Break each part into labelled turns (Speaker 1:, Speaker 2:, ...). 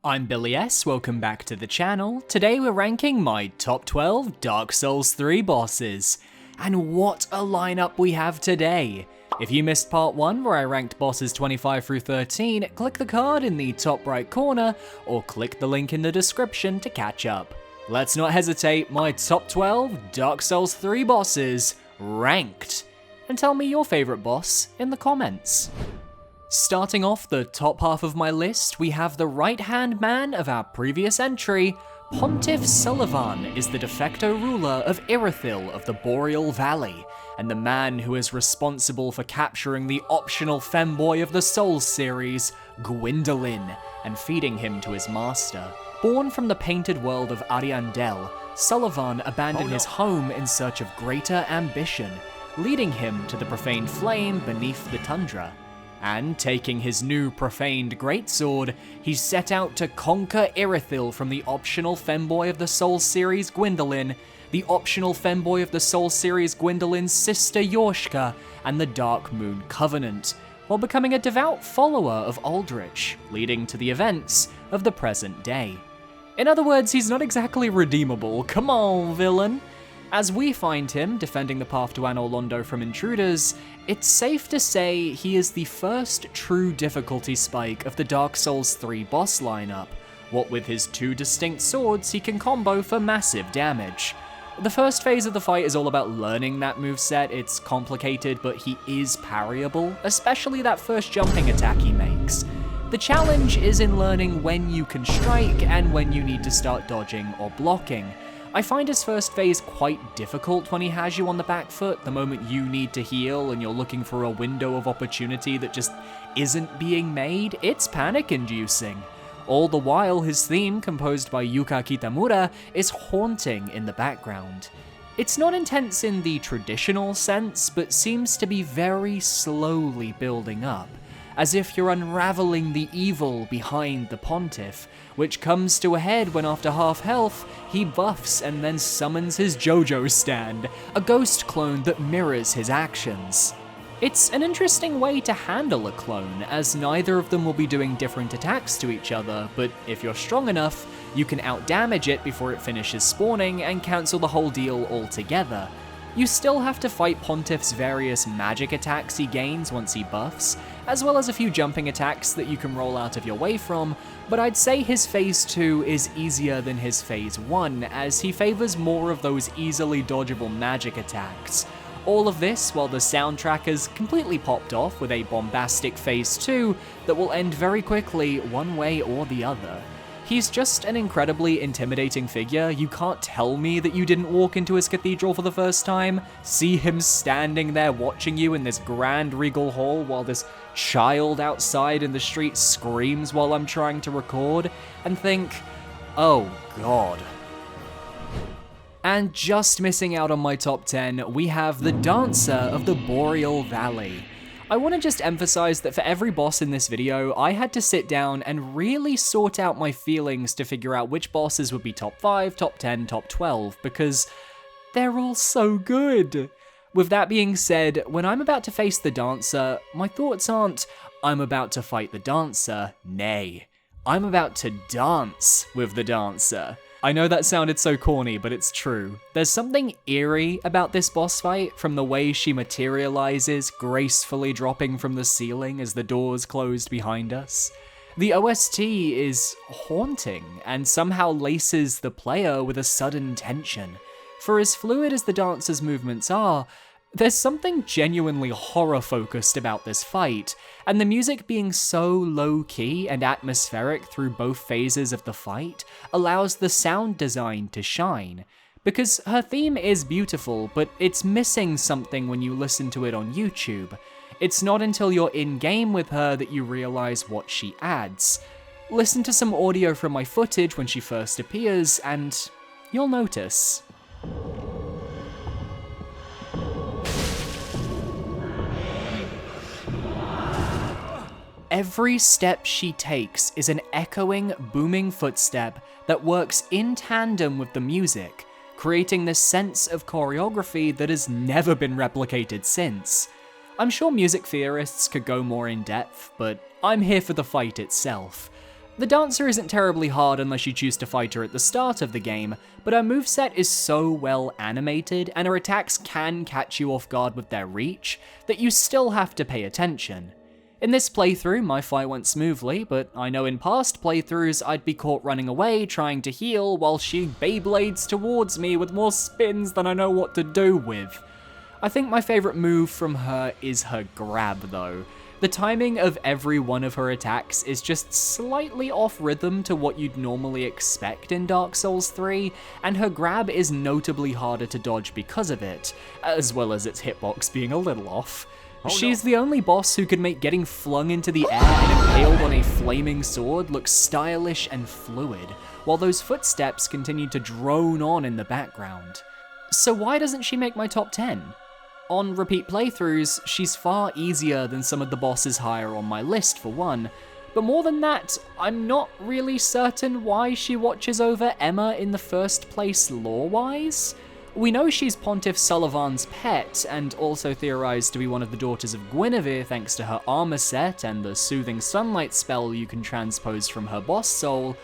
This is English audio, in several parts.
Speaker 1: I'm Billy S, welcome back to the channel. Today we're ranking my top 12 Dark Souls 3 bosses. And what a lineup we have today! If you missed part 1 where I ranked bosses 25 through 13, click the card in the top right corner, or click the link in the description to catch up. Let's not hesitate, my top 12 Dark Souls 3 bosses, ranked. And tell me your favourite boss in the comments. Starting off the top half of my list, we have the right-hand man of our previous entry. Pontiff Sulyvahn is the de facto ruler of Irithyll of the Boreal Valley, and the man who is responsible for capturing the optional femboy of the Souls series, Gwyndolin, and feeding him to his master. Born from the painted world of Ariandel, Sulyvahn abandoned his home in search of greater ambition, leading him to the profaned flame beneath the tundra. And taking his new profaned greatsword, he set out to conquer Irithyll from the optional femboy of the Souls series Gwyndolin, the optional femboy of the Souls series Gwyndolin's sister Yorshka, and the Dark Moon Covenant, while becoming a devout follower of Aldrich, leading to the events of the present day. In other words, he's not exactly redeemable, come on, villain! As we find him defending the path to Anor Londo from intruders, it's safe to say he is the first true difficulty spike of the Dark Souls 3 boss lineup. What with his two distinct swords, he can combo for massive damage. The first phase of the fight is all about learning that moveset. It's complicated, but he is parryable, especially that first jumping attack he makes. The challenge is in learning when you can strike and when you need to start dodging or blocking. I find his first phase quite difficult when he has you on the back foot, the moment you need to heal and you're looking for a window of opportunity that just isn't being made. It's panic-inducing. All the while, his theme, composed by Yuka Kitamura, is haunting in the background. It's not intense in the traditional sense, but seems to be very slowly building up, as if you're unraveling the evil behind the Pontiff, which comes to a head when after half health, he buffs and then summons his JoJo stand, a ghost clone that mirrors his actions. It's an interesting way to handle a clone, as neither of them will be doing different attacks to each other, but if you're strong enough, you can outdamage it before it finishes spawning and cancel the whole deal altogether. You still have to fight Pontiff's various magic attacks he gains once he buffs, as well as a few jumping attacks that you can roll out of your way from, but I'd say his Phase 2 is easier than his Phase 1, as he favors more of those easily dodgeable magic attacks. All of this while the soundtrack has completely popped off with a bombastic Phase 2 that will end very quickly one way or the other. He's just an incredibly intimidating figure. You can't tell me that you didn't walk into his cathedral for the first time, see him standing there watching you in this grand regal hall while this child outside in the street screams while I'm trying to record, and think, oh god. And just missing out on my top 10, we have the Dancer of the Boreal Valley. I want to just emphasize that for every boss in this video, I had to sit down and really sort out my feelings to figure out which bosses would be top 5, top 10, top 12, because they're all so good. With that being said, when I'm about to face the Dancer, my thoughts aren't, I'm about to fight the Dancer, nay, I'm about to dance with the Dancer. I know that sounded so corny, but it's true. There's something eerie about this boss fight, from the way she materializes, gracefully dropping from the ceiling as the doors closed behind us. The OST is haunting, and somehow laces the player with a sudden tension. For as fluid as the dancer's movements are, there's something genuinely horror-focused about this fight, and the music being so low-key and atmospheric through both phases of the fight allows the sound design to shine. Because her theme is beautiful, but it's missing something when you listen to it on YouTube. It's not until you're in-game with her that you realize what she adds. Listen to some audio from my footage when she first appears, and you'll notice. Every step she takes is an echoing, booming footstep that works in tandem with the music, creating this sense of choreography that has never been replicated since. I'm sure music theorists could go more in depth, but I'm here for the fight itself. The dancer isn't terribly hard unless you choose to fight her at the start of the game, but her moveset is so well animated and her attacks can catch you off guard with their reach that you still have to pay attention. In this playthrough, my fight went smoothly, but I know in past playthroughs I'd be caught running away trying to heal while she Beyblades towards me with more spins than I know what to do with. I think my favourite move from her is her grab though. The timing of every one of her attacks is just slightly off rhythm to what you'd normally expect in Dark Souls 3, and her grab is notably harder to dodge because of it, as well as its hitbox being a little off. She's the only boss who can make getting flung into the air and impaled on a flaming sword look stylish and fluid, while those footsteps continue to drone on in the background. So why doesn't she make my top 10? On repeat playthroughs, she's far easier than some of the bosses higher on my list for one, but more than that, I'm not really certain why she watches over Emma in the first place lore-wise. We know she's Pontiff Sullivan's pet, and also theorized to be one of the daughters of Guinevere thanks to her armor set and the soothing sunlight spell you can transpose from her boss soul,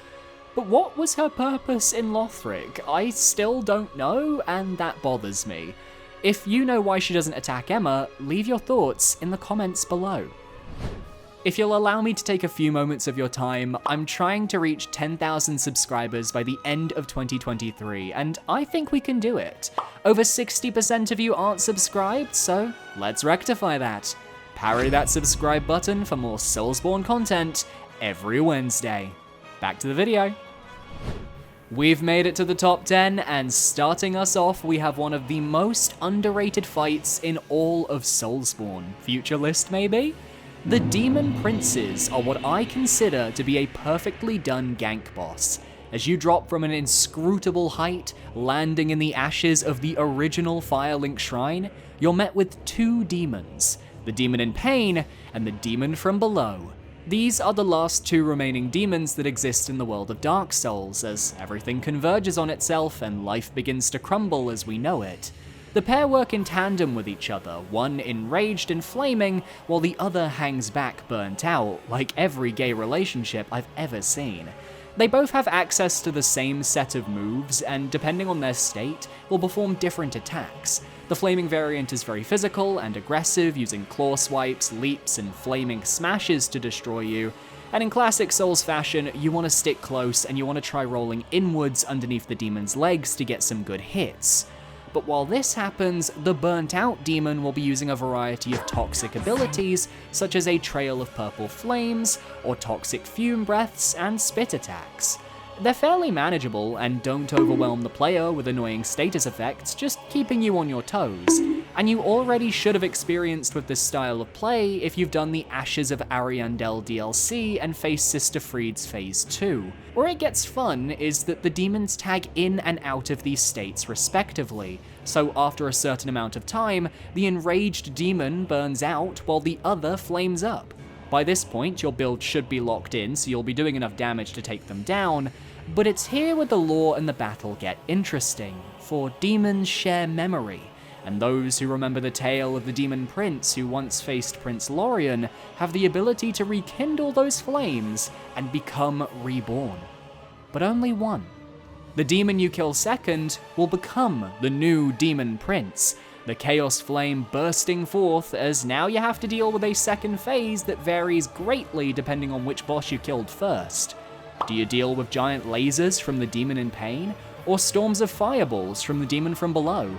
Speaker 1: but what was her purpose in Lothric? I still don't know, and that bothers me. If you know why she doesn't attack Emma, leave your thoughts in the comments below. If you'll allow me to take a few moments of your time, I'm trying to reach 10,000 subscribers by the end of 2023, and I think we can do it. Over 60% of you aren't subscribed, so let's rectify that. Parry that subscribe button for more Soulsborne content every Wednesday. Back to the video. We've made it to the top 10, and starting us off, we have one of the most underrated fights in all of Soulsborne. Future list, maybe? The Demon Princes are what I consider to be a perfectly done gank boss. As you drop from an inscrutable height, landing in the ashes of the original Firelink Shrine, you're met with two demons, the Demon in Pain and the Demon from Below. These are the last two remaining demons that exist in the world of Dark Souls, as everything converges on itself and life begins to crumble as we know it. The pair work in tandem with each other, one enraged and flaming, while the other hangs back burnt out, like every gay relationship I've ever seen. They both have access to the same set of moves, and depending on their state, will perform different attacks. The flaming variant is very physical and aggressive, using claw swipes, leaps, and flaming smashes to destroy you. And in classic Souls fashion, you want to stick close and you want to try rolling inwards underneath the demon's legs to get some good hits. But while this happens, the burnt out demon will be using a variety of toxic abilities, such as a trail of purple flames, or toxic fume breaths, and spit attacks. They're fairly manageable and don't overwhelm the player with annoying status effects, just keeping you on your toes. And you already should have experienced with this style of play if you've done the Ashes of Ariandel DLC and faced Sister Fried's Phase 2. Where it gets fun is that the demons tag in and out of these states respectively, so after a certain amount of time, the enraged demon burns out while the other flames up. By this point, your build should be locked in, so you'll be doing enough damage to take them down, but it's here where the lore and the battle get interesting, for demons share memory, and those who remember the tale of the demon prince who once faced Prince Lorien have the ability to rekindle those flames and become reborn. But only one. The demon you kill second will become the new demon prince, the chaos flame bursting forth, as now you have to deal with a second phase that varies greatly depending on which boss you killed first. Do you deal with giant lasers from the Demon in Pain, or storms of fireballs from the Demon from Below?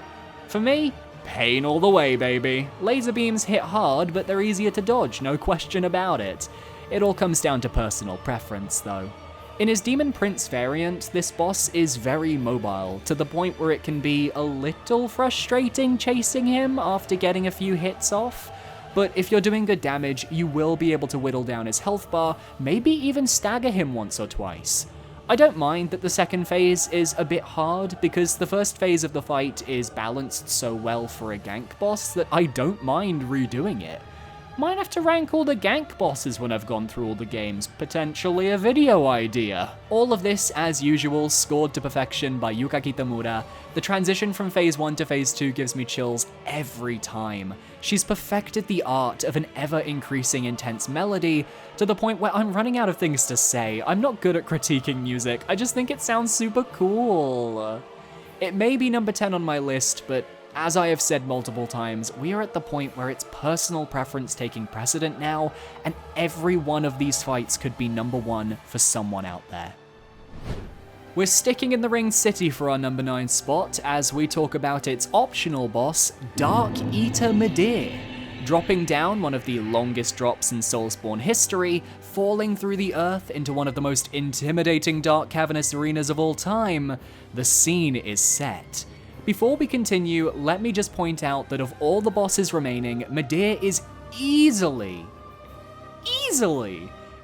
Speaker 1: For me, pain all the way, baby. Laser beams hit hard, but they're easier to dodge, no question about it. It all comes down to personal preference, though. In his Demon Prince variant, this boss is very mobile, to the point where it can be a little frustrating chasing him after getting a few hits off. But if you're doing good damage, you will be able to whittle down his health bar, maybe even stagger him once or twice. I don't mind that the second phase is a bit hard, because the first phase of the fight is balanced so well for a gank boss that I don't mind redoing it. Might have to rank all the gank bosses when I've gone through all the games, potentially a video idea. All of this, as usual, scored to perfection by Yuka Kitamura. The transition from phase 1 to phase 2 gives me chills every time. She's perfected the art of an ever-increasing intense melody to the point where I'm running out of things to say. I'm not good at critiquing music, I just think it sounds super cool. It may be number 10 on my list, but as I have said multiple times, we are at the point where it's personal preference taking precedent now, and every one of these fights could be number 1 for someone out there. We're sticking in the Ringed City for our number 9 spot as we talk about its optional boss, Dark Eater Midir. Dropping down one of the longest drops in Soulsborne history, falling through the earth into one of the most intimidating dark cavernous arenas of all time, the scene is set. Before we continue, let me just point out that of all the bosses remaining, Midir is easily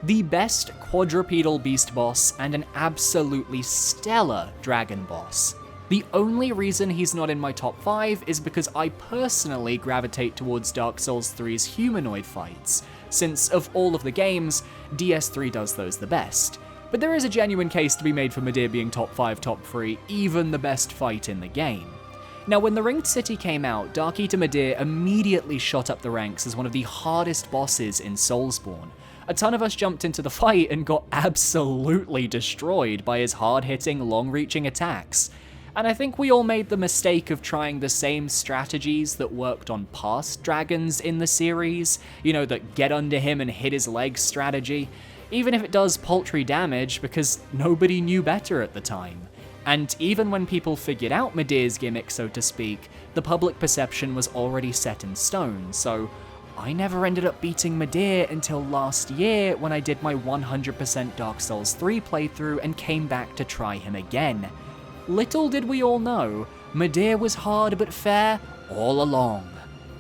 Speaker 1: the best quadrupedal beast boss and an absolutely stellar dragon boss. The only reason he's not in my top 5 is because I personally gravitate towards Dark Souls 3's humanoid fights, since of all of the games, DS3 does those the best. But there is a genuine case to be made for Midir being top 5, top 3, even the best fight in the game. Now, when the Ringed City came out, Dark Eater Midir immediately shot up the ranks as one of the hardest bosses in Soulsborne. A ton of us jumped into the fight and got absolutely destroyed by his hard-hitting, long-reaching attacks. And I think we all made the mistake of trying the same strategies that worked on past dragons in the series, you know, that get under him and hit his legs strategy, even if it does paltry damage because nobody knew better at the time. And even when people figured out Midir's gimmick, so to speak, the public perception was already set in stone, so I never ended up beating Midir until last year when I did my 100% Dark Souls 3 playthrough and came back to try him again. Little did we all know, Midir was hard but fair all along.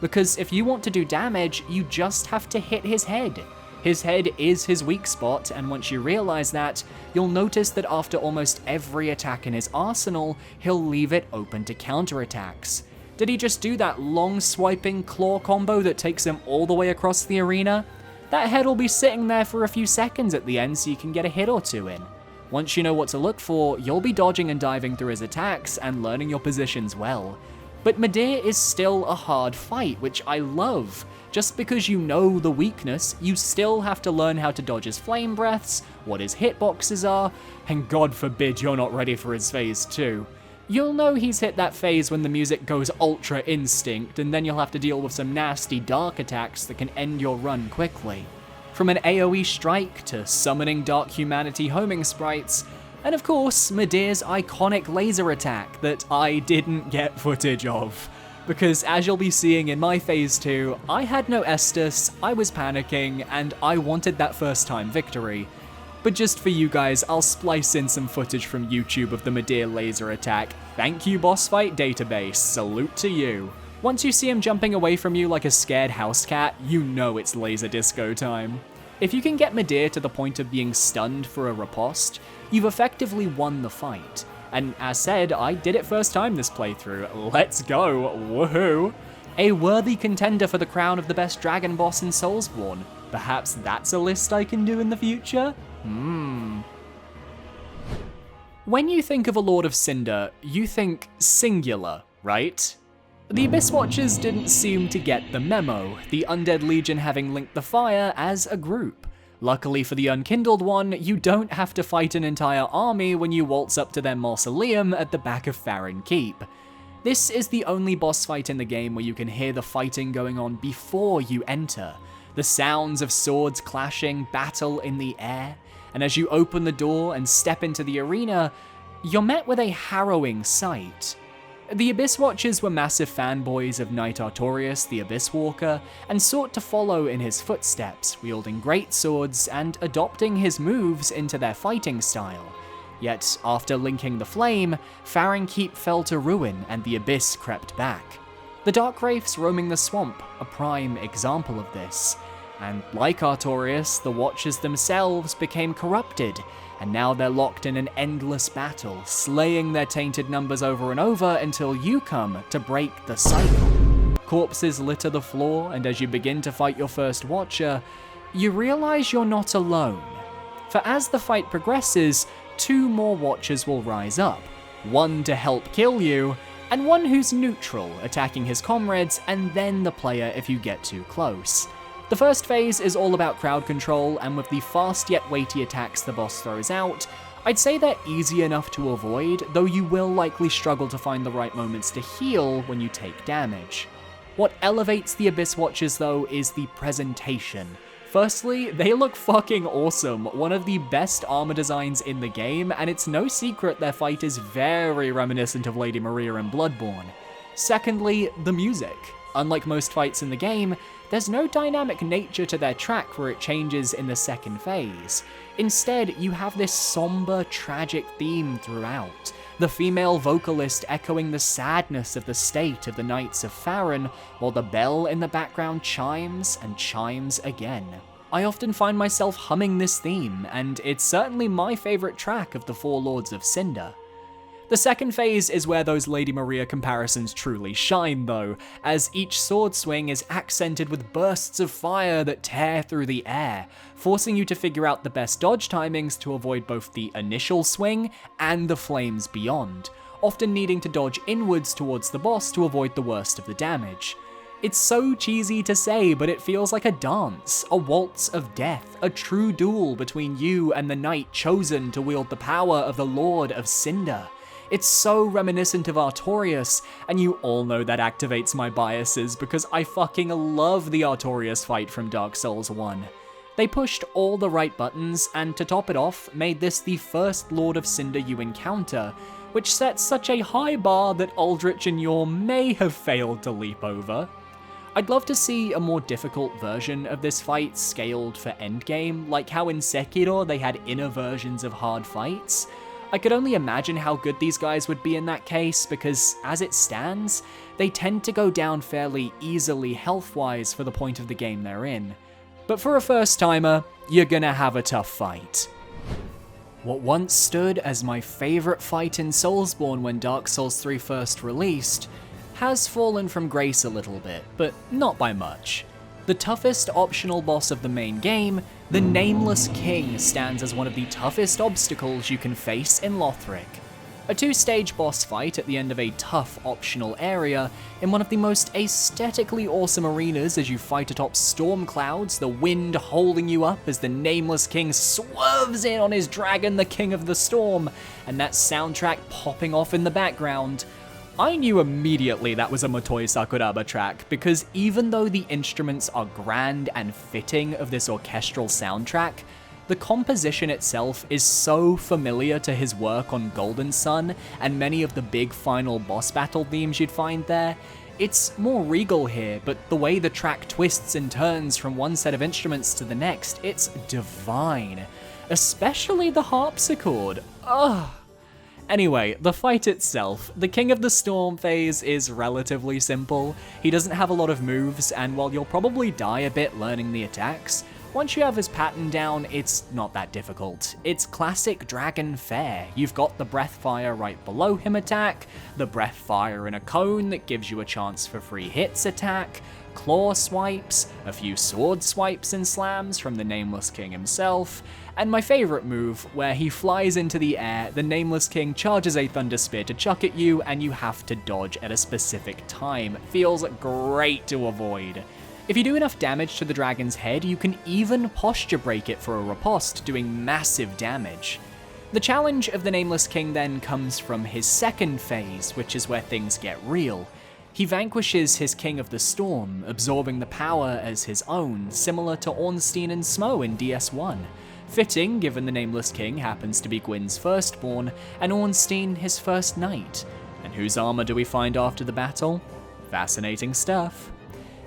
Speaker 1: Because if you want to do damage, you just have to hit his head. His head is his weak spot, and once you realize that, you'll notice that after almost every attack in his arsenal, he'll leave it open to counterattacks. Did he just do that long swiping claw combo that takes him all the way across the arena? That head will be sitting there for a few seconds at the end so you can get a hit or two in. Once you know what to look for, you'll be dodging and diving through his attacks and learning your positions well. But Midir is still a hard fight, which I love. Just because you know the weakness, you still have to learn how to dodge his flame breaths, what his hitboxes are, and God forbid you're not ready for his phase 2. You'll know he's hit that phase when the music goes ultra instinct, and then you'll have to deal with some nasty dark attacks that can end your run quickly. From an AoE strike to summoning dark humanity homing sprites, and of course, Midir's iconic laser attack that I didn't get footage of. Because as you'll be seeing in my phase 2, I had no Estus, I was panicking, and I wanted that first time victory. But just for you guys, I'll splice in some footage from YouTube of the Midir laser attack. Thank you, boss fight database, salute to you. Once you see him jumping away from you like a scared house cat, you know it's laser disco time. If you can get Midir to the point of being stunned for a riposte, you've effectively won the fight. And as said, I did it first time this playthrough. Let's go, woohoo! A worthy contender for the crown of the best dragon boss in Soulsborne. Perhaps that's a list I can do in the future? When you think of a Lord of Cinder, you think singular, right? The Abyss Watchers didn't seem to get the memo, the Undead Legion having linked the fire as a group. Luckily for the Unkindled one, you don't have to fight an entire army when you waltz up to their mausoleum at the back of Farron Keep. This is the only boss fight in the game where you can hear the fighting going on before you enter. The sounds of swords clashing, battle in the air, and as you open the door and step into the arena, you're met with a harrowing sight. The Abyss Watchers were massive fanboys of Knight Artorias, the Abyss Walker, and sought to follow in his footsteps, wielding great swords and adopting his moves into their fighting style. Yet, after linking the flame, Farron Keep fell to ruin and the Abyss crept back. The Dark Wraiths roaming the swamp, a prime example of this. And like Artorias, the Watchers themselves became corrupted, and now they're locked in an endless battle, slaying their tainted numbers over and over until you come to break the cycle. corpses litter the floor, and as you begin to fight your first watcher, you realize you're not alone. For as the fight progresses, 2 more watchers will rise up, one to help kill you, and one who's neutral, attacking his comrades, and then the player if you get too close. The first phase is all about crowd control, and with the fast yet weighty attacks the boss throws out, I'd say they're easy enough to avoid, though you will likely struggle to find the right moments to heal when you take damage. What elevates the Abyss Watchers though is the presentation. Firstly, they look fucking awesome, one of the best armor designs in the game, and it's no secret their fight is very reminiscent of Lady Maria in Bloodborne. Secondly, the music. Unlike most fights in the game, there's no dynamic nature to their track where it changes in the second phase. Instead, you have this somber, tragic theme throughout, the female vocalist echoing the sadness of the state of the Knights of Farron, while the bell in the background chimes and chimes again. I often find myself humming this theme, and it's certainly my favourite track of the 4 Lords of Cinder. The second phase is where those Lady Maria comparisons truly shine though, as each sword swing is accented with bursts of fire that tear through the air, forcing you to figure out the best dodge timings to avoid both the initial swing and the flames beyond, often needing to dodge inwards towards the boss to avoid the worst of the damage. It's so cheesy to say, but it feels like a dance, a waltz of death, a true duel between you and the knight chosen to wield the power of the Lord of Cinder. It's so reminiscent of Artorias, and you all know that activates my biases because I fucking love the Artorias fight from Dark Souls 1. They pushed all the right buttons, and to top it off, made this the first Lord of Cinder you encounter, which sets such a high bar that Aldrich and Yor may have failed to leap over. I'd love to see a more difficult version of this fight scaled for endgame, like how in Sekiro they had inner versions of hard fights. I could only imagine how good these guys would be in that case, because as it stands, they tend to go down fairly easily health-wise for the point of the game they're in. But for a first-timer, you're gonna have a tough fight. What once stood as my favourite fight in Soulsborne when Dark Souls 3 first released, has fallen from grace a little bit, but not by much. The toughest optional boss of the main game, the Nameless King, stands as one of the toughest obstacles you can face in Lothric. A 2-stage boss fight at the end of a tough optional area in one of the most aesthetically awesome arenas as you fight atop storm clouds, the wind holding you up as the Nameless King swerves in on his dragon, the King of the Storm, and that soundtrack popping off in the background. I knew immediately that was a Motoi Sakuraba track, because even though the instruments are grand and fitting of this orchestral soundtrack, the composition itself is so familiar to his work on Golden Sun and many of the big final boss battle themes you'd find there. It's more regal here, but the way the track twists and turns from one set of instruments to the next, it's divine. Especially the harpsichord. Ugh. Anyway, the fight itself. The King of the Storm phase is relatively simple. He doesn't have a lot of moves, and while you'll probably die a bit learning the attacks, once you have his pattern down, it's not that difficult. It's classic dragon fare. You've got the breath fire right below him attack, the breath fire in a cone that gives you a chance for free hits attack, claw swipes, a few sword swipes and slams from the Nameless King himself, and my favourite move, where he flies into the air, the Nameless King charges a Thunder Spear to chuck at you, and you have to dodge at a specific time. Feels great to avoid. If you do enough damage to the dragon's head, you can even posture break it for a riposte, doing massive damage. The challenge of the Nameless King then comes from his second phase, which is where things get real. He vanquishes his King of the Storm, absorbing the power as his own, similar to Ornstein and Smough in DS1. Fitting, given the Nameless King happens to be Gwyn's firstborn, and Ornstein his first knight. And whose armor do we find after the battle? Fascinating stuff.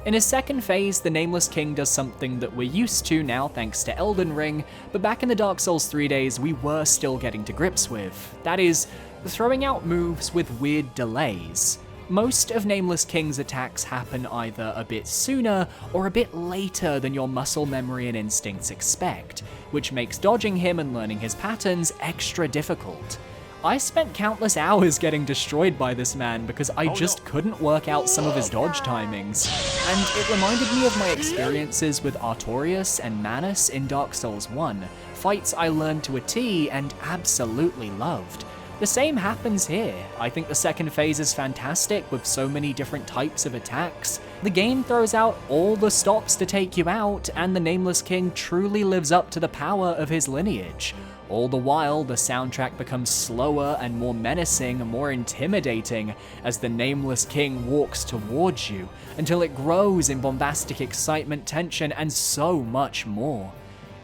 Speaker 1: In his second phase, the Nameless King does something that we're used to now thanks to Elden Ring, but back in the Dark Souls 3 days we were still getting to grips with. That is, throwing out moves with weird delays. Most of Nameless King's attacks happen either a bit sooner or a bit later than your muscle memory and instincts expect, which makes dodging him and learning his patterns extra difficult. I spent countless hours getting destroyed by this man because I just couldn't work out some of his dodge timings. And it reminded me of my experiences with Artorias and Manus in Dark Souls 1, fights I learned to a T and absolutely loved. The same happens here. I think the second phase is fantastic with so many different types of attacks. The game throws out all the stops to take you out, and the Nameless King truly lives up to the power of his lineage. All the while, the soundtrack becomes slower and more menacing, more intimidating, as the Nameless King walks towards you, until it grows in bombastic excitement, tension, and so much more.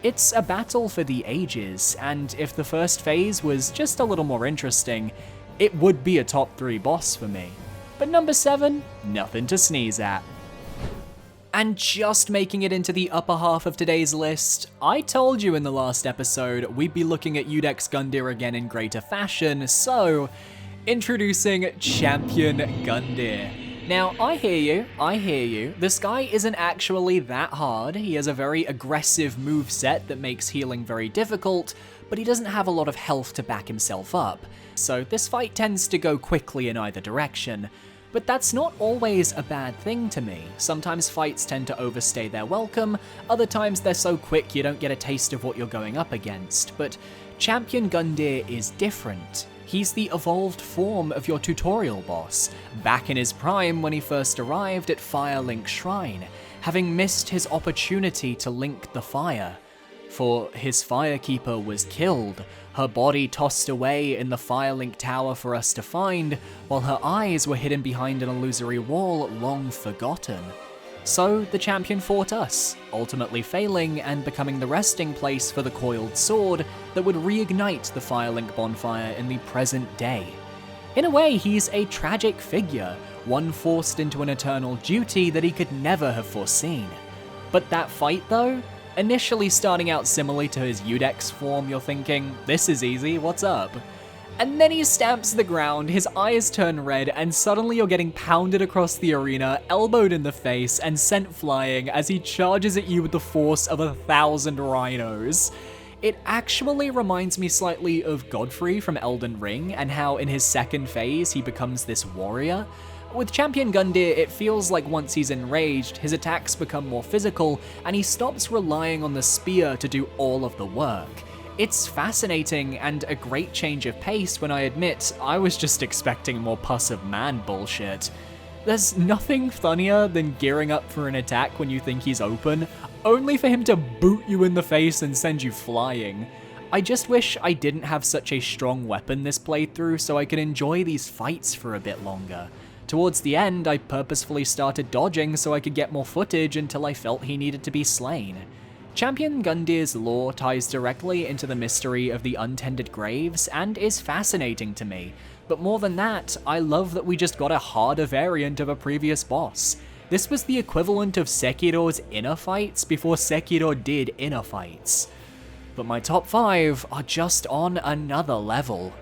Speaker 1: It's a battle for the ages, and if the first phase was just a little more interesting, it would be a top 3 boss for me. But number 7, nothing to sneeze at. And just making it into the upper half of today's list, I told you in the last episode we'd be looking at Iudex Gundyr again in greater fashion, so introducing Champion Gundyr. Now, I hear you, this guy isn't actually that hard. He has a very aggressive moveset that makes healing very difficult, but he doesn't have a lot of health to back himself up, so this fight tends to go quickly in either direction. But that's not always a bad thing to me. Sometimes fights tend to overstay their welcome, other times they're so quick you don't get a taste of what you're going up against, but Champion Gundyr is different. He's the evolved form of your tutorial boss, back in his prime when he first arrived at Firelink Shrine, having missed his opportunity to link the fire. For his Firekeeper was killed, her body tossed away in the Firelink Tower for us to find, while her eyes were hidden behind an illusory wall long forgotten. So the champion fought us, ultimately failing and becoming the resting place for the coiled sword that would reignite the Firelink bonfire in the present day. In a way, he's a tragic figure, one forced into an eternal duty that he could never have foreseen. But that fight though? Initially starting out similarly to his Iudex form, you're thinking, this is easy, what's up? And then he stamps the ground, his eyes turn red, and suddenly you're getting pounded across the arena, elbowed in the face, and sent flying as he charges at you with the force of 1,000 rhinos. It actually reminds me slightly of Godfrey from Elden Ring, and how in his second phase he becomes this warrior. With Champion Gundyr, it feels like once he's enraged, his attacks become more physical, and he stops relying on the spear to do all of the work. It's fascinating and a great change of pace when I admit I was just expecting more Pus of Man bullshit. There's nothing funnier than gearing up for an attack when you think he's open, only for him to boot you in the face and send you flying. I just wish I didn't have such a strong weapon this playthrough so I could enjoy these fights for a bit longer. Towards the end, I purposefully started dodging so I could get more footage until I felt he needed to be slain. Champion Gundyr's lore ties directly into the mystery of the untended graves and is fascinating to me, but more than that, I love that we just got a harder variant of a previous boss. This was the equivalent of Sekiro's inner fights before Sekiro did inner fights. But my top 5 are just on another level.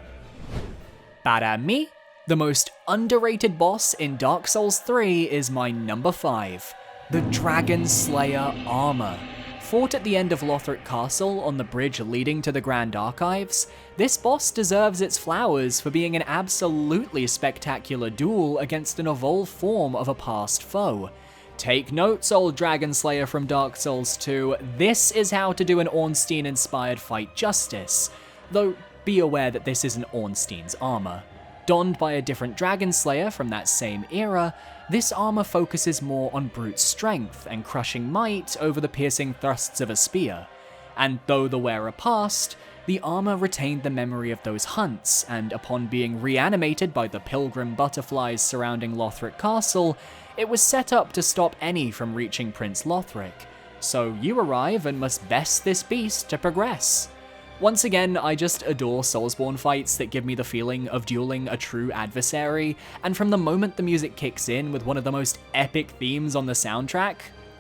Speaker 1: Para mí, the most underrated boss in Dark Souls 3 is my number 5, the Dragon Slayer Armor. Fought at the end of Lothric Castle on the bridge leading to the Grand Archives, this boss deserves its flowers for being an absolutely spectacular duel against an evolved form of a past foe. Take notes, old Dragon Slayer from Dark Souls 2, this is how to do an Ornstein-inspired fight justice, though be aware that this isn't Ornstein's armor. Donned by a different Dragon Slayer from that same era, this armor focuses more on brute strength and crushing might over the piercing thrusts of a spear. And though the wearer passed, the armor retained the memory of those hunts, and upon being reanimated by the pilgrim butterflies surrounding Lothric Castle, it was set up to stop any from reaching Prince Lothric. So you arrive and must best this beast to progress. Once again, I just adore Soulsborne fights that give me the feeling of dueling a true adversary, and from the moment the music kicks in with one of the most epic themes on the soundtrack,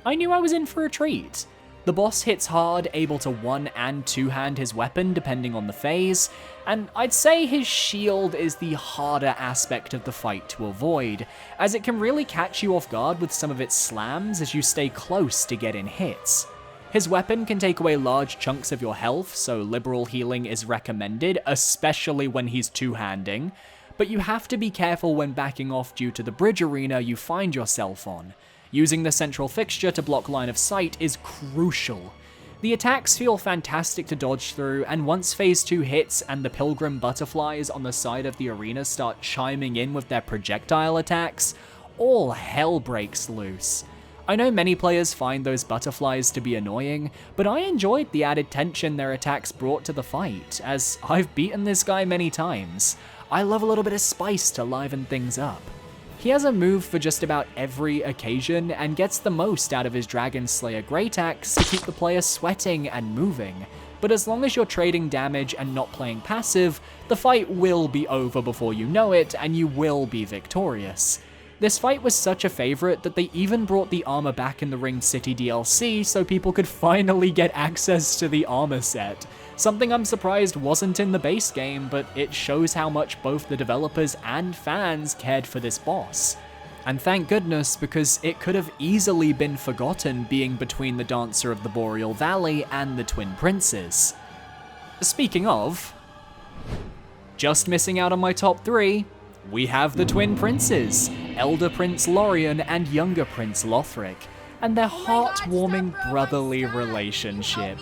Speaker 1: I knew I was in for a treat. The boss hits hard, able to one- and two-hand his weapon depending on the phase, and I'd say his shield is the harder aspect of the fight to avoid, as it can really catch you off guard with some of its slams as you stay close to get in hits. His weapon can take away large chunks of your health, so liberal healing is recommended, especially when he's two-handing, but you have to be careful when backing off due to the bridge arena you find yourself on. Using the central fixture to block line of sight is crucial. The attacks feel fantastic to dodge through, and once phase 2 hits and the pilgrim butterflies on the side of the arena start chiming in with their projectile attacks, all hell breaks loose. I know many players find those butterflies to be annoying, but I enjoyed the added tension their attacks brought to the fight, as I've beaten this guy many times. I love a little bit of spice to liven things up. He has a move for just about every occasion, and gets the most out of his Dragon Slayer Great Axe to keep the player sweating and moving, but as long as you're trading damage and not playing passive, the fight will be over before you know it, and you will be victorious. This fight was such a favorite that they even brought the armor back in the Ringed City DLC so people could finally get access to the armor set. Something I'm surprised wasn't in the base game, but it shows how much both the developers and fans cared for this boss. And thank goodness, because it could have easily been forgotten being between the Dancer of the Boreal Valley and the Twin Princes. Speaking of, just missing out on my top 3, we have the Twin Princes, Elder Prince Lorien and Younger Prince Lothric, and their heartwarming brotherly relationship.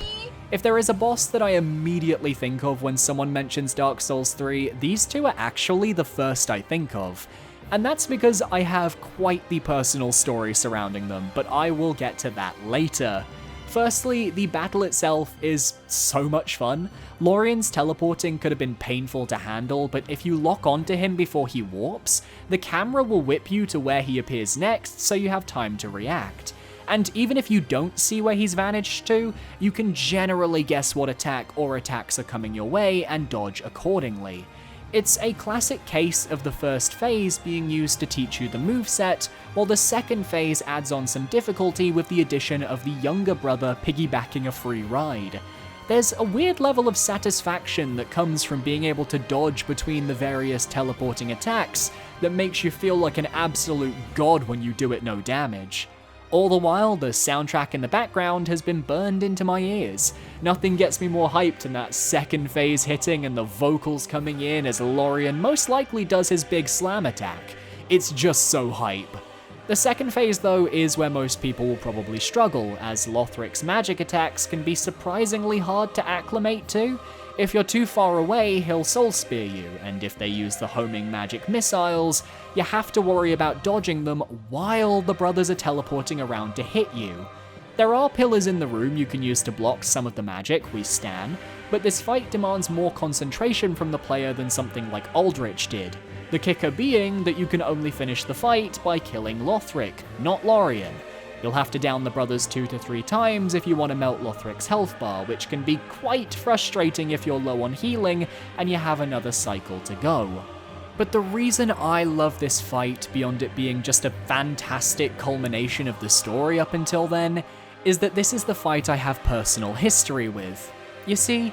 Speaker 1: If there is a boss that I immediately think of when someone mentions Dark Souls 3, these two are actually the first I think of. And that's because I have quite the personal story surrounding them, but I will get to that later. Firstly, the battle itself is so much fun. Lorien's teleporting could have been painful to handle, but if you lock onto him before he warps, the camera will whip you to where he appears next, so you have time to react. And even if you don't see where he's vanished to, you can generally guess what attack or attacks are coming your way and dodge accordingly. It's a classic case of the first phase being used to teach you the moveset, while the second phase adds on some difficulty with the addition of the younger brother piggybacking a free ride. There's a weird level of satisfaction that comes from being able to dodge between the various teleporting attacks that makes you feel like an absolute god when you do it no damage. All the while, the soundtrack in the background has been burned into my ears. Nothing gets me more hyped than that second phase hitting and the vocals coming in as Lorien most likely does his big slam attack. It's just so hype. The second phase though is where most people will probably struggle, as Lothric's magic attacks can be surprisingly hard to acclimate to. If you're too far away, he'll soul spear you, and if they use the homing magic missiles, you have to worry about dodging them while the brothers are teleporting around to hit you. There are pillars in the room you can use to block some of the magic, we stan, but this fight demands more concentration from the player than something like Aldrich did. The kicker being that you can only finish the fight by killing Lothric, not Lorien. You'll have to down the brothers 2 to 3 times if you want to melt Lothric's health bar, which can be quite frustrating if you're low on healing and you have another cycle to go. But the reason I love this fight, beyond it being just a fantastic culmination of the story up until then, is that this is the fight I have personal history with. You see,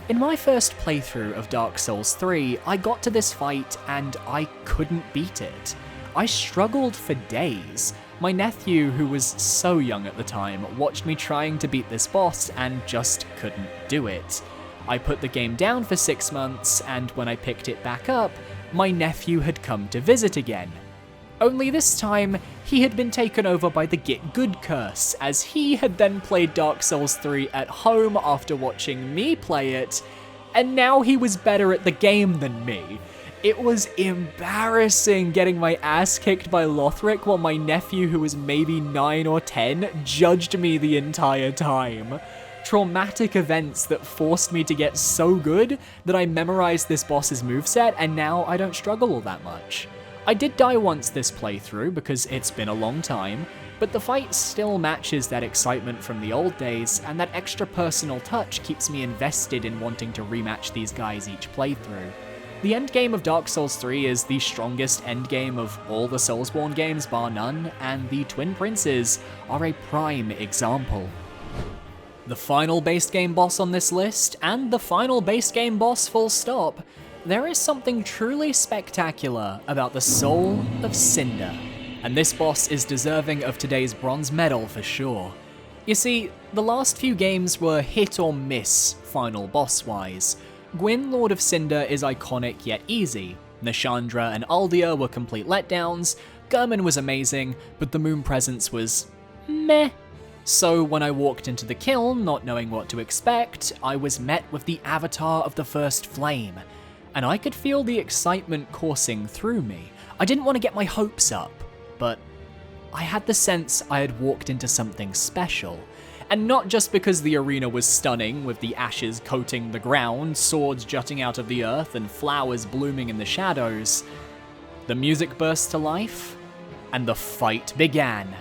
Speaker 1: in my first playthrough of Dark Souls 3, I got to this fight and I couldn't beat it. I struggled for days. My nephew, who was so young at the time, watched me trying to beat this boss and just couldn't do it. I put the game down for 6 months, and when I picked it back up, my nephew had come to visit again. Only this time, he had been taken over by the Get Good curse, as he had then played Dark Souls 3 at home after watching me play it, and now he was better at the game than me. It was embarrassing getting my ass kicked by Lothric while my nephew, who was maybe 9 or 10, judged me the entire time. Traumatic events that forced me to get so good that I memorized this boss's moveset, and now I don't struggle all that much. I did die once this playthrough because it's been a long time, but the fight still matches that excitement from the old days, and that extra personal touch keeps me invested in wanting to rematch these guys each playthrough. The endgame of Dark Souls 3 is the strongest endgame of all the Soulsborne games bar none, and the Twin Princes are a prime example. The final base game boss on this list, and the final base game boss full stop, there is something truly spectacular about the Soul of Cinder, and this boss is deserving of today's bronze medal for sure. You see, the last few games were hit or miss final boss-wise. Gwyn, Lord of Cinder, is iconic yet easy. Nashandra and Aldia were complete letdowns, Gurman was amazing, but the Moon Presence was meh. So when I walked into the kiln, not knowing what to expect, I was met with the avatar of the first flame, and I could feel the excitement coursing through me. I didn't want to get my hopes up, but I had the sense I had walked into something special. And not just because the arena was stunning, with the ashes coating the ground, swords jutting out of the earth, and flowers blooming in the shadows. The music burst to life, and the fight began.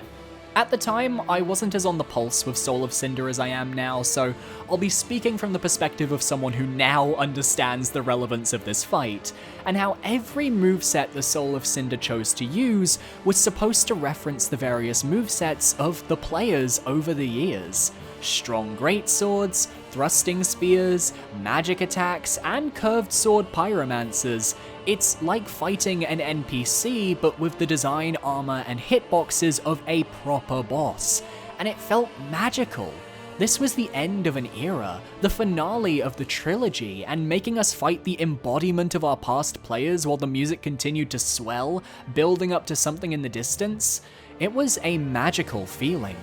Speaker 1: At the time, I wasn't as on the pulse with Soul of Cinder as I am now, so I'll be speaking from the perspective of someone who now understands the relevance of this fight, and how every moveset the Soul of Cinder chose to use was supposed to reference the various movesets of the players over the years. Strong greatswords, thrusting spears, magic attacks, and curved sword pyromancers. It's like fighting an NPC, but with the design, armor, and hitboxes of a proper boss. And it felt magical. This was the end of an era, the finale of the trilogy, and making us fight the embodiment of our past players while the music continued to swell, building up to something in the distance. It was a magical feeling.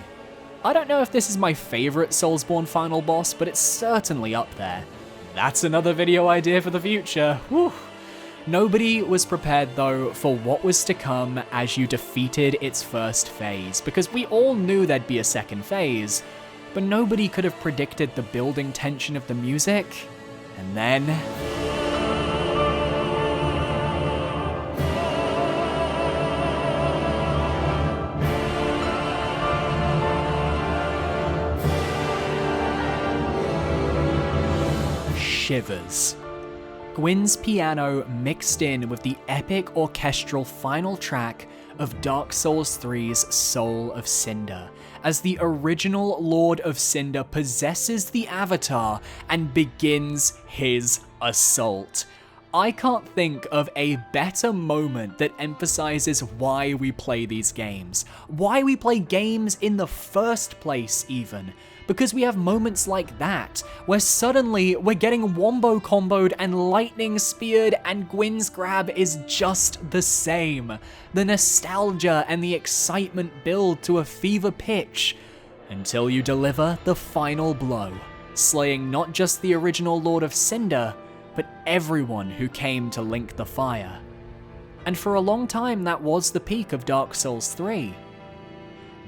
Speaker 1: I don't know if this is my favorite Soulsborne final boss, but it's certainly up there. That's another video idea for the future. Whew. Nobody was prepared though for what was to come as you defeated its first phase, because we all knew there'd be a second phase, but nobody could have predicted the building tension of the music, and then shivers. Gwyn's piano mixed in with the epic orchestral final track of Dark Souls 3's Soul of Cinder, as the original Lord of Cinder possesses the avatar and begins his assault. I can't think of a better moment that emphasizes why we play these games, why we play games in the first place even. Because we have moments like that, where suddenly we're getting wombo comboed and lightning speared, and Gwyn's grab is just the same. The nostalgia and the excitement build to a fever pitch, until you deliver the final blow, slaying not just the original Lord of Cinder, but everyone who came to link the fire. And for a long time that was the peak of Dark Souls 3.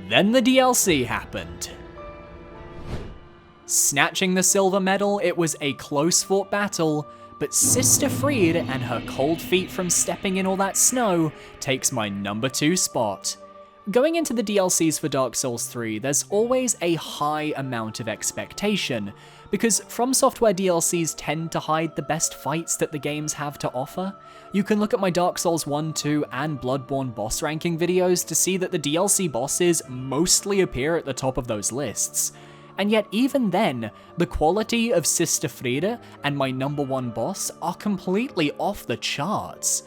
Speaker 1: Then the DLC happened. Snatching the silver medal, it was a close-fought battle, but Sister Fried and her cold feet from stepping in all that snow takes my number 2 spot. Going into the DLCs for Dark Souls 3, there's always a high amount of expectation, because From Software DLCs tend to hide the best fights that the games have to offer. You can look at my Dark Souls 1, 2, and Bloodborne boss ranking videos to see that the DLC bosses mostly appear at the top of those lists. And yet even then, the quality of Sister Fried and my number 1 boss are completely off the charts.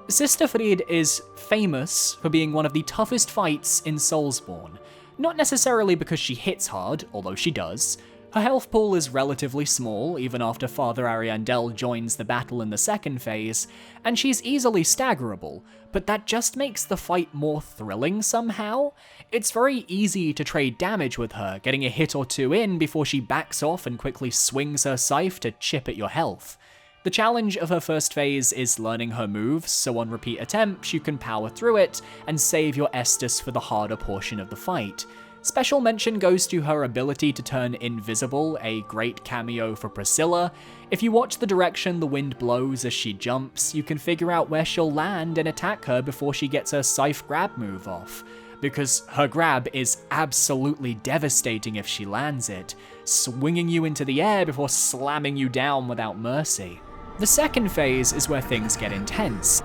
Speaker 1: Sister Fried is famous for being one of the toughest fights in Soulsborne. Not necessarily because she hits hard, although she does. Her health pool is relatively small, even after Father Ariandel joins the battle in the second phase, and she's easily staggerable, but that just makes the fight more thrilling somehow. It's very easy to trade damage with her, getting a hit or two in before she backs off and quickly swings her scythe to chip at your health. The challenge of her first phase is learning her moves, so on repeat attempts you can power through it and save your Estus for the harder portion of the fight. Special mention goes to her ability to turn invisible, a great cameo for Priscilla. If you watch the direction the wind blows as she jumps, you can figure out where she'll land and attack her before she gets her scythe grab move off, because her grab is absolutely devastating if she lands it, swinging you into the air before slamming you down without mercy. The second phase is where things get intense,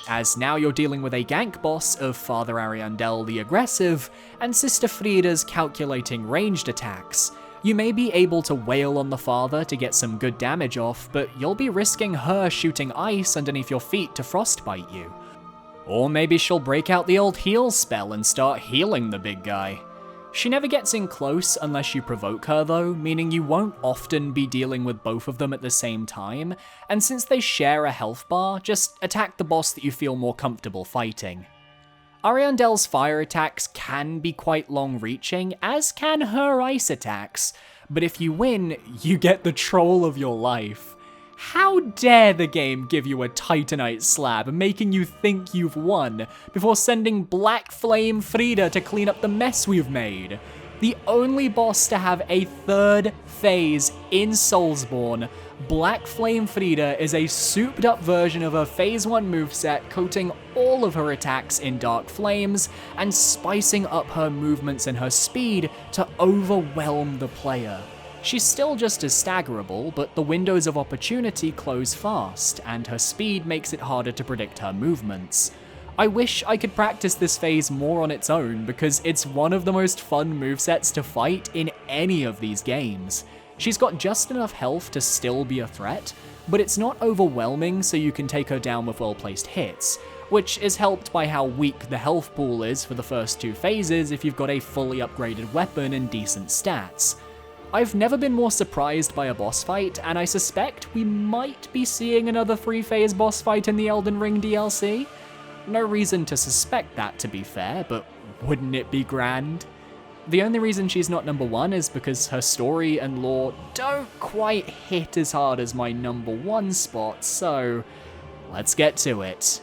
Speaker 1: as now you're dealing with a gank boss of Father Ariandel the Aggressive, and Sister Frida's calculating ranged attacks. You may be able to wail on the father to get some good damage off, but you'll be risking her shooting ice underneath your feet to frostbite you. Or maybe she'll break out the old heal spell and start healing the big guy. She never gets in close unless you provoke her though, meaning you won't often be dealing with both of them at the same time, and since they share a health bar, just attack the boss that you feel more comfortable fighting. Ariandel's fire attacks can be quite long-reaching, as can her ice attacks, but if you win, you get the troll of your life. How dare the game give you a Titanite slab, making you think you've won, before sending Black Flame Frida to clean up the mess we've made? The only boss to have a third phase in Soulsborne, Black Flame Frida is a souped up version of her phase 1 moveset, coating all of her attacks in dark flames, and spicing up her movements and her speed to overwhelm the player. She's still just as staggerable, but the windows of opportunity close fast, and her speed makes it harder to predict her movements. I wish I could practice this phase more on its own, because it's one of the most fun movesets to fight in any of these games. She's got just enough health to still be a threat, but it's not overwhelming so you can take her down with well-placed hits, which is helped by how weak the health pool is for the first 2 phases if you've got a fully upgraded weapon and decent stats. I've never been more surprised by a boss fight, and I suspect we might be seeing another 3-phase boss fight in the Elden Ring DLC. No reason to suspect that, to be fair, but wouldn't it be grand? The only reason she's not number 1 is because her story and lore don't quite hit as hard as my number 1 spot, so let's get to it.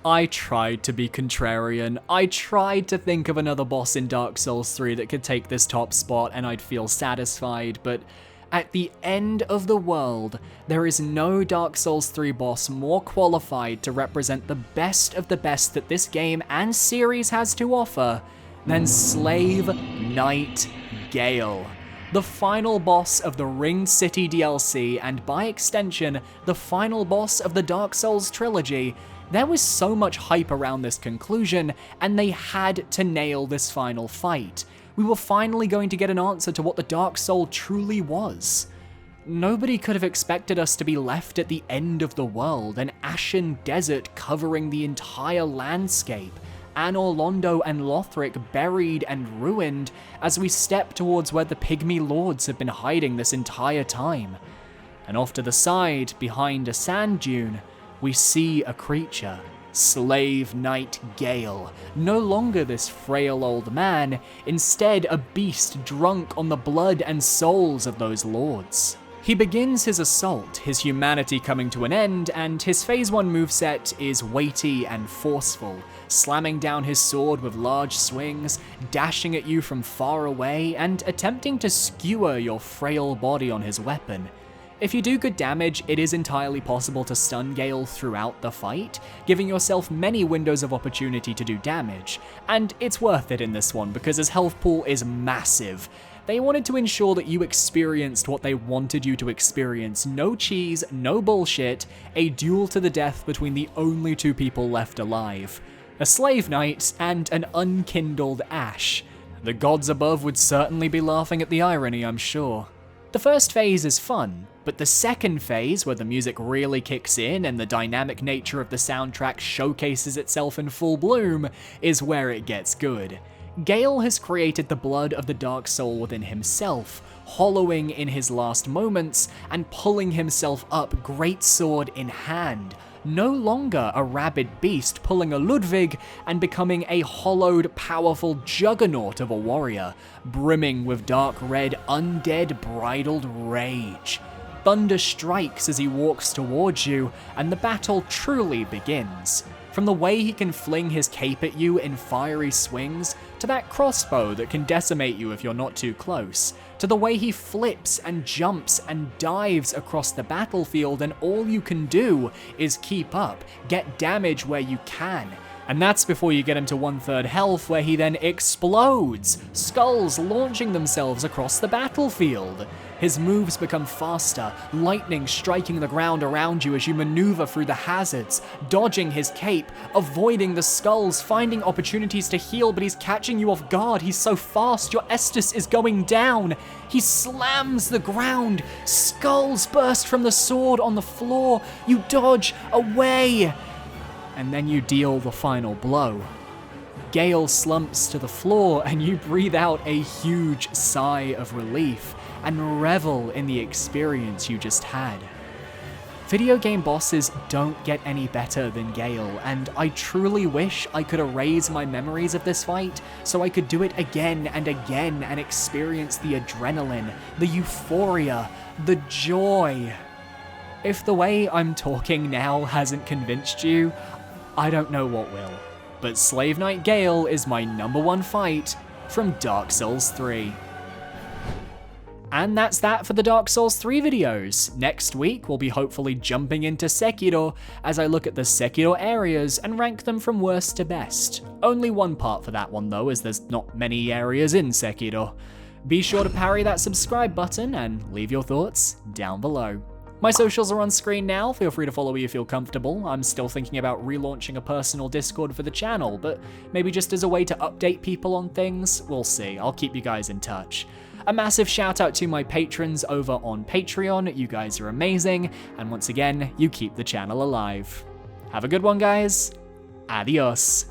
Speaker 1: I tried to be contrarian. I tried to think of another boss in Dark Souls 3 that could take this top spot and I'd feel satisfied, but at the end of the world, there is no Dark Souls 3 boss more qualified to represent the best of the best that this game and series has to offer than Slave Knight Gale, the final boss of the Ringed City DLC, and by extension, the final boss of the Dark Souls trilogy. There was so much hype around this conclusion, and they had to nail this final fight. We were finally going to get an answer to what the Dark Soul truly was. Nobody could have expected us to be left at the end of the world, an ashen desert covering the entire landscape, Anor Londo and Lothric buried and ruined as we step towards where the Pygmy Lords have been hiding this entire time. And off to the side, behind a sand dune, we see a creature, Slave Knight Gale, no longer this frail old man, instead a beast drunk on the blood and souls of those lords. He begins his assault, his humanity coming to an end, and his phase 1 moveset is weighty and forceful, slamming down his sword with large swings, dashing at you from far away, and attempting to skewer your frail body on his weapon. If you do good damage, it is entirely possible to stun Gale throughout the fight, giving yourself many windows of opportunity to do damage, and it's worth it in this one because his health pool is massive. They wanted to ensure that you experienced what they wanted you to experience, no cheese, no bullshit, a duel to the death between the only 2 people left alive. A slave knight and an unkindled ash. The gods above would certainly be laughing at the irony, I'm sure. The first phase is fun, but the second phase, where the music really kicks in and the dynamic nature of the soundtrack showcases itself in full bloom, is where it gets good. Gale has created the blood of the Dark Soul within himself, hollowing in his last moments and pulling himself up greatsword in hand, no longer a rabid beast pulling a Ludwig and becoming a hollowed, powerful juggernaut of a warrior, brimming with dark red, undead, bridled rage. Thunder strikes as he walks towards you, and the battle truly begins. From the way he can fling his cape at you in fiery swings, to that crossbow that can decimate you if you're not too close, to the way he flips and jumps and dives across the battlefield, and all you can do is keep up, get damage where you can. And that's before you get him to 1/3 health, where he then explodes, skulls launching themselves across the battlefield. His moves become faster, lightning striking the ground around you as you maneuver through the hazards, dodging his cape, avoiding the skulls, finding opportunities to heal, but he's catching you off guard. He's so fast, your Estus is going down. He slams the ground, skulls burst from the sword on the floor, you dodge away, and then you deal the final blow. Gale slumps to the floor and you breathe out a huge sigh of relief and revel in the experience you just had. Video game bosses don't get any better than Gale, and I truly wish I could erase my memories of this fight so I could do it again and again and experience the adrenaline, the euphoria, the joy. If the way I'm talking now hasn't convinced you, I don't know what will. But Slave Knight Gale is my #1 fight from Dark Souls 3. And that's that for the Dark Souls 3 videos. Next week, we'll be hopefully jumping into Sekiro as I look at the Sekiro areas and rank them from worst to best. Only one part for that one though, as there's not many areas in Sekiro. Be sure to parry that subscribe button and leave your thoughts down below. My socials are on screen now, feel free to follow me if you feel comfortable. I'm still thinking about relaunching a personal Discord for the channel, but maybe just as a way to update people on things, we'll see. I'll keep you guys in touch. A massive shout out to my patrons over on Patreon, you guys are amazing, and once again, you keep the channel alive. Have a good one, guys. Adios.